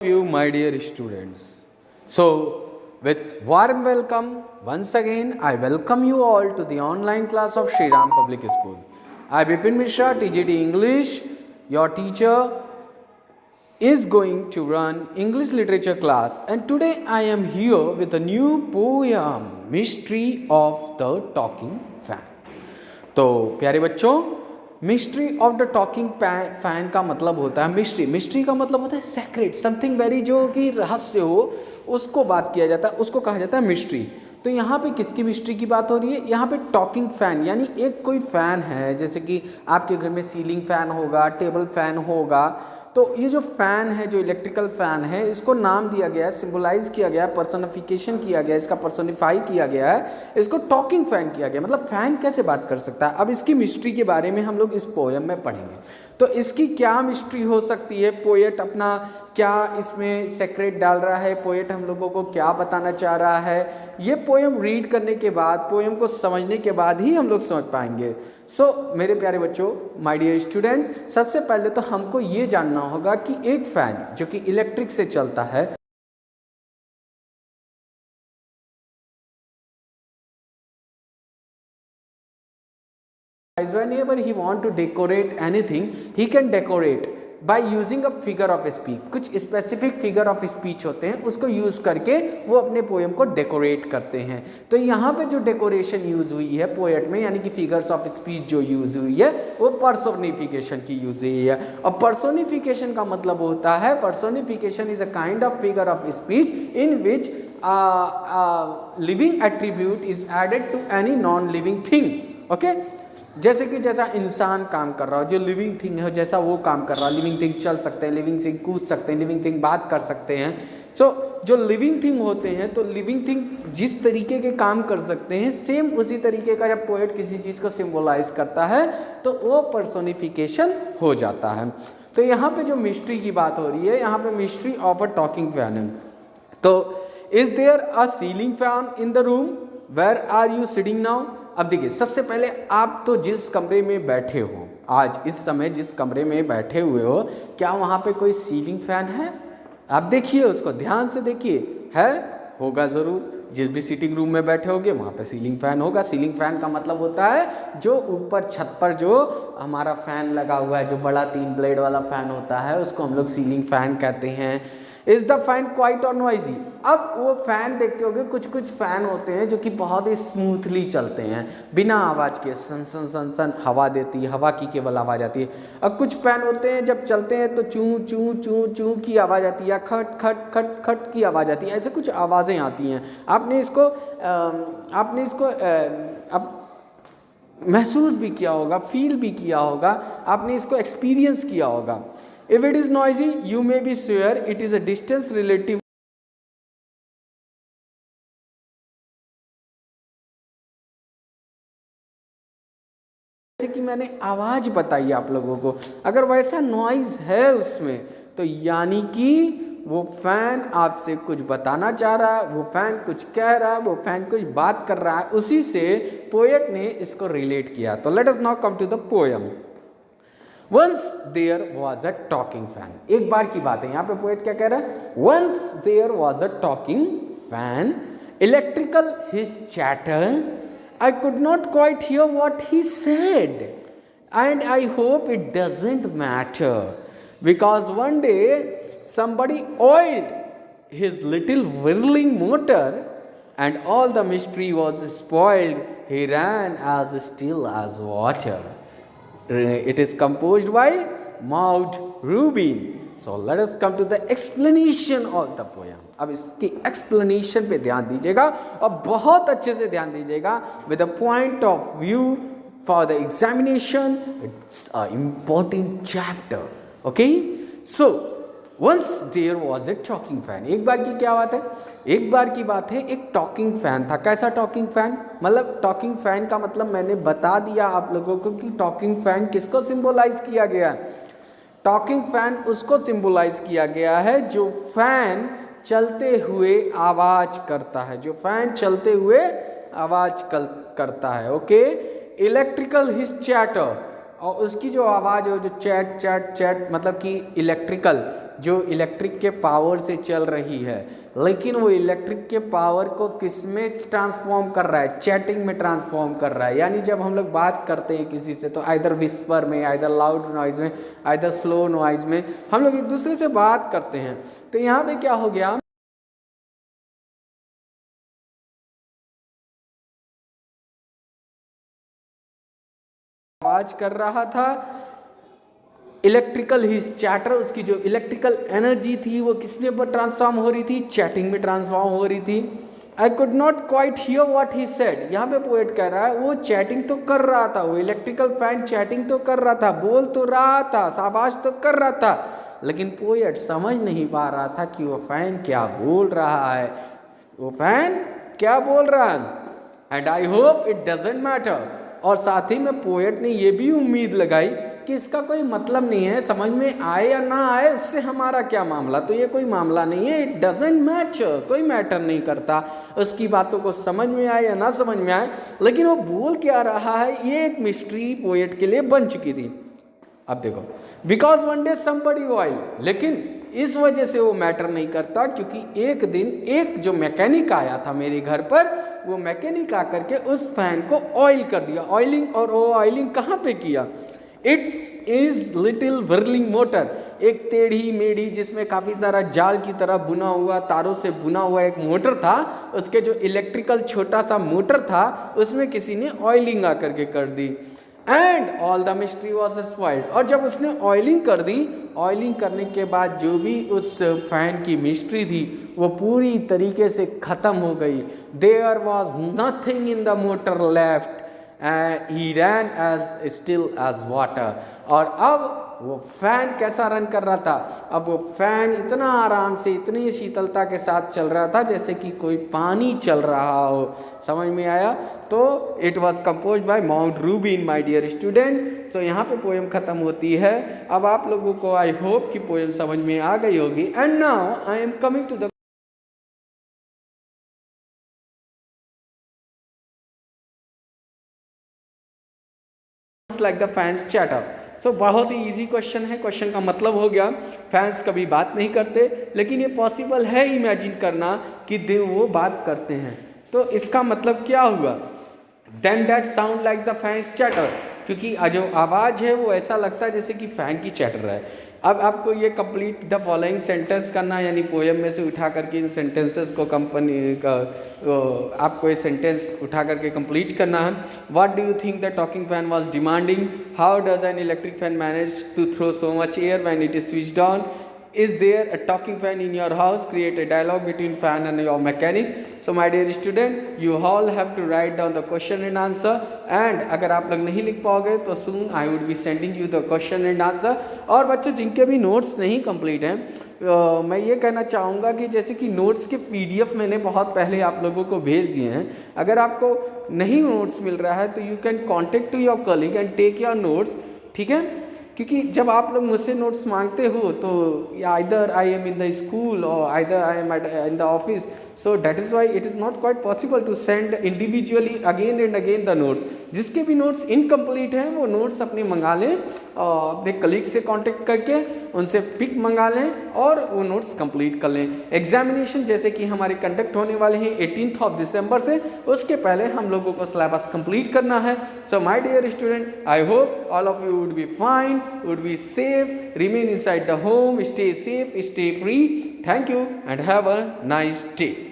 You, my dear students. So, with warm welcome, once again, I welcome you all to the online class of Shri Ram Public School. I, Bipin Mishra, TGT English, your teacher, is going to run English literature class, and today I am here with a new poem, Mystery of the Talking Fan. तो प्यारे बच्चों, mystery of the talking fan का मतलब होता है mystery का मतलब होता है सेक्रेट, समथिंग वेरी जो कि रहस्य हो, उसको बात किया जाता है, उसको कहा जाता है मिस्ट्री। तो यहाँ पे किसकी मिस्ट्री की बात हो रही है? यहाँ पे टॉकिंग फैन, यानी एक कोई फैन है, जैसे कि आपके घर में सीलिंग फैन होगा, टेबल फैन होगा, तो ये जो फैन है, जो इलेक्ट्रिकल फैन है, इसको नाम दिया गया है, सिंबलाइज किया गया है, पर्सनिफिकेशन किया गया है, इसका पर्सोनिफाई किया गया है, इसको टॉकिंग फैन किया गया। मतलब फैन कैसे बात कर सकता है। अब इसकी मिस्ट्री के बारे में हम लोग इस पोएम में पढ़ेंगे। तो इसकी क्या मिस्ट्री हो सकती है, पोएट अपना क्या इसमें सेक्रेट डाल रहा है, पोएट हम लोगों को क्या बताना चाह रहा है, ये पोएम रीड करने के बाद, पोएम को समझने के बाद ही हम लोग समझ पाएंगे। सो मेरे प्यारे बच्चों, माय डियर स्टूडेंट्स, सबसे पहले तो हमको ये जानना होगा कि एक फैन जो कि इलेक्ट्रिक से चलता है, whenever he want to decorate anything, he can decorate by using a figure of speech। कुछ स्पेसिफिक फिगर ऑफ स्पीच होते हैं, उसको यूज करके वो अपने पोएम को डेकोरेट करते हैं। तो यहाँ पे जो डेकोरेशन यूज हुई है पोएट में, यानी कि फिगर्स ऑफ स्पीच जो यूज हुई है, वो पर्सोनिफिकेशन की यूज हुई है। और पर्सोनिफिकेशन का मतलब होता है, personification is a kind of figure of speech in which living attribute is added to any non living thing. Okay, जैसे कि जैसा इंसान काम कर रहा हो, जो लिविंग थिंग है, जैसा वो काम कर रहा है, लिविंग थिंग चल सकते हैं, लिविंग थिंग कूद सकते हैं, लिविंग थिंग बात कर सकते हैं। सो जो लिविंग थिंग होते हैं, तो लिविंग थिंग जिस तरीके के काम कर सकते हैं, सेम उसी तरीके का जब पोएट किसी चीज़ को सिंबलाइज करता है तो वो पर्सोनिफिकेशन हो जाता है। तो यहाँ पे जो मिस्ट्री की बात हो रही है, यहाँ पे mystery of a talking fan है। तो is there a ceiling fan in the room, where are you sitting now. अब देखिए, सबसे पहले आप तो जिस कमरे में बैठे हो, आज इस समय जिस कमरे में बैठे हुए हो, क्या वहाँ पे कोई सीलिंग फैन है? आप देखिए, उसको ध्यान से देखिए, है, होगा ज़रूर। जिस भी सीटिंग रूम में बैठे होगे वहाँ पे सीलिंग फैन होगा। सीलिंग फैन का मतलब होता है जो ऊपर छत पर जो हमारा फैन लगा हुआ है, जो बड़ा 3 ब्लेड वाला फैन होता है, उसको हम लोग सीलिंग फैन कहते हैं। इज द फैन क्वाइट और नॉइजी। अब वो फैन देखते होगे, कुछ कुछ फैन होते हैं जो कि बहुत ही स्मूथली चलते हैं, बिना आवाज़ के, सन सन सन सन हवा देती है, हवा की केवल आवाज़ आती है। अब कुछ फैन होते हैं जब चलते हैं तो चूँ चूँ चूँ चूँ की आवाज़ आती है, या खट खट खट खट की आवाज़ आती है, ऐसे कुछ आवाज़ें आती हैं। आपने इसको अब महसूस भी किया होगा, फील भी किया होगा, आपने इसको एक्सपीरियंस किया होगा। If it is noisy, you may be sure it is a distance relative जैसे कि मैंने आवाज़ बताई आप लोगों को, अगर वैसा नॉइज है उसमें, तो यानी कि वो फैन आपसे कुछ बताना चाह रहा है, वो फैन कुछ कह रहा है, वो फैन कुछ बात कर रहा है। उसी से पोएट ने इसको रिलेट किया। तो let us now come to the poem. Once there was a talking fan। एक बार की बात है, यहाँ पे पोएट क्या कह रहा है? Once there was a talking fan, electrical his chatter, I could not quite hear what he said, and I hope it doesn't matter, because one day somebody oiled his little whirling motor, and all the mystery was spoiled. He ran as still as water. It is composed by Maud Rubin. So let us come to the explanation of the poem. अब इसकी explanation पे ध्यान दीजिएगा और बहुत अच्छे से ध्यान दीजिएगा। With a point of view for the examination, it's an important chapter. Okay? So once there was a talking fan। एक बार की क्या बात है? एक बार की बात है, एक टॉकिंग फैन था। कैसा टॉकिंग फैन? मतलब टॉकिंग फैन का मतलब मैंने बता दिया आप लोगों को कि टॉकिंग फैन किसको सिंबलाइज किया गया है। टॉकिंग फैन उसको सिंबलाइज किया गया है जो फैन चलते हुए आवाज करता है, जो फैन चलते हुए आवाज करता है। ओके, इलेक्ट्रिकल हिज चैटर, और उसकी जो आवाज़ है, जो चैट चैट चैट मतलब कि इलेक्ट्रिकल, जो इलेक्ट्रिक के पावर से चल रही है, लेकिन वो इलेक्ट्रिक के पावर को किस में ट्रांसफॉर्म कर रहा है, चैटिंग में ट्रांसफॉर्म कर रहा है। यानी जब हम लोग बात करते हैं किसी से तो आइदर विस्पर में, आइदर लाउड नॉइज में, आइदर स्लो नॉइज में हम लोग एक दूसरे से बात करते हैं। तो यहाँ पे क्या हो गया, आवाज कर रहा था, इलेक्ट्रिकल ही चैटर, उसकी जो इलेक्ट्रिकल एनर्जी थी वो किसने पर ट्रांसफॉर्म हो रही थी, चैटिंग में ट्रांसफॉर्म हो रही थी। I could not quite here what he said, यहाँ पे पोएट कह रहा है वो चैटिंग तो कर रहा था, वो इलेक्ट्रिकल फैन चैटिंग तो कर रहा था, बोल तो रहा था, शाबाश तो कर रहा था, लेकिन पोएट समझ नहीं पा रहा था कि वो फैन क्या बोल रहा है, वो फैन क्या बोल रहा है। And I hope it doesn't matter. और साथ ही में पोएट ने ये भी उम्मीद लगाई कि इसका कोई मतलब नहीं है, समझ में आए या ना आए उससे हमारा क्या मामला, तो ये कोई मामला नहीं है, इट डजेंट मैटर, कोई मैटर नहीं करता उसकी बातों को समझ में आए या ना समझ में आए, लेकिन वो बोल क्या रहा है ये एक मिस्ट्री पोएट के लिए बन चुकी थी। अब देखो, because one day somebody while, लेकिन इस वजह से वो मैटर नहीं करता क्योंकि एक दिन एक जो मैकेनिक आया था मेरे घर पर, वो मैकेनिक आकर के उस फैन को ऑयल कर दिया, ऑयलिंग, और वो ऑयलिंग कहाँ पे किया, it's is little whirling motor, एक टेढ़ी मेढ़ी जिसमें काफ़ी सारा जाल की तरह बुना हुआ, तारों से बुना हुआ एक मोटर था, उसके जो इलेक्ट्रिकल छोटा सा मोटर था उसमें किसी ने ऑयलिंग आकर के कर दी। And all the mystery was spoiled, और जब उसने ऑयलिंग कर दी, ऑयलिंग करने के बाद जो भी उस फैन की मिस्ट्री थी वो पूरी तरीके से ख़त्म हो गई। There was nothing in the motor left, he ran as still as water. और अब वो फैन कैसा रन कर रहा था, अब वो फैन इतना आराम से, इतनी शीतलता के साथ चल रहा था जैसे कि कोई पानी चल रहा हो, समझ में आया। तो it was compose by mount Rubin my dear student. So यहाँ पे पोएम ख़त्म होती है। अब आप लोगों को आई होप कि पोएम समझ में आ गई होगी। And now I am coming to the like the fans chatter. So बहुत ही इजी क्वेश्चन है, क्वेश्चन का मतलब हो गया फैंस कभी बात नहीं करते, लेकिन ये पॉसिबल है इमेजिन करना कि वो बात करते हैं। तो इसका मतलब क्या हुआ, then that sound like the fans chatter, क्योंकि जो आवाज़ है वो ऐसा लगता है जैसे कि फ़ैन की चैटर है। अब आपको ये कंप्लीट द फॉलोइंग सेंटेंस करना है, यानी पोएम में से उठा करके इन सेंटेंसेस को कंपनी का आपको ये सेंटेंस उठा करके कंप्लीट करना है। What do you think the talking fan was demanding, how does an electric fan manage to throw so much air when it is switched on, is there a talking fan in your house, create a dialogue between fan and your mechanic. So my dear student, you all have to write down the question and answer, and अगर आप लोग नहीं लिख पाओगे तो soon I would be sending you the question and answer। और बच्चों जिनके भी नोट्स नहीं कंप्लीट हैं, मैं ये कहना चाहूँगा कि जैसे कि नोट्स के PDF मैंने बहुत पहले आप लोगों को भेज दिए हैं, अगर आपको नहीं नोट्स मिल रहा है तो you can contact to your colleague and take your notes, ठीक है। क्योंकि जब आप लोग मुझसे नोट्स मांगते हो तो either I am in the school और either I am in the office, so that is why it is not quite possible to send individually again and again the notes. जिसके भी नोट्स इनकम्प्लीट हैं वो notes अपने मंगा लें, अपने colleague से कांटेक्ट करके उनसे पिक मंगा लें और वो नोट्स कंप्लीट कर लें। एग्जामिनेशन जैसे कि हमारे कंडक्ट होने वाले हैं 18 दिसंबर से, उसके पहले हम लोगों को सिलेबस कंप्लीट करना है। So my dear student, I hope all of you would be fine, would be safe, remain inside the home, stay safe, stay free. Thank you and have a nice day.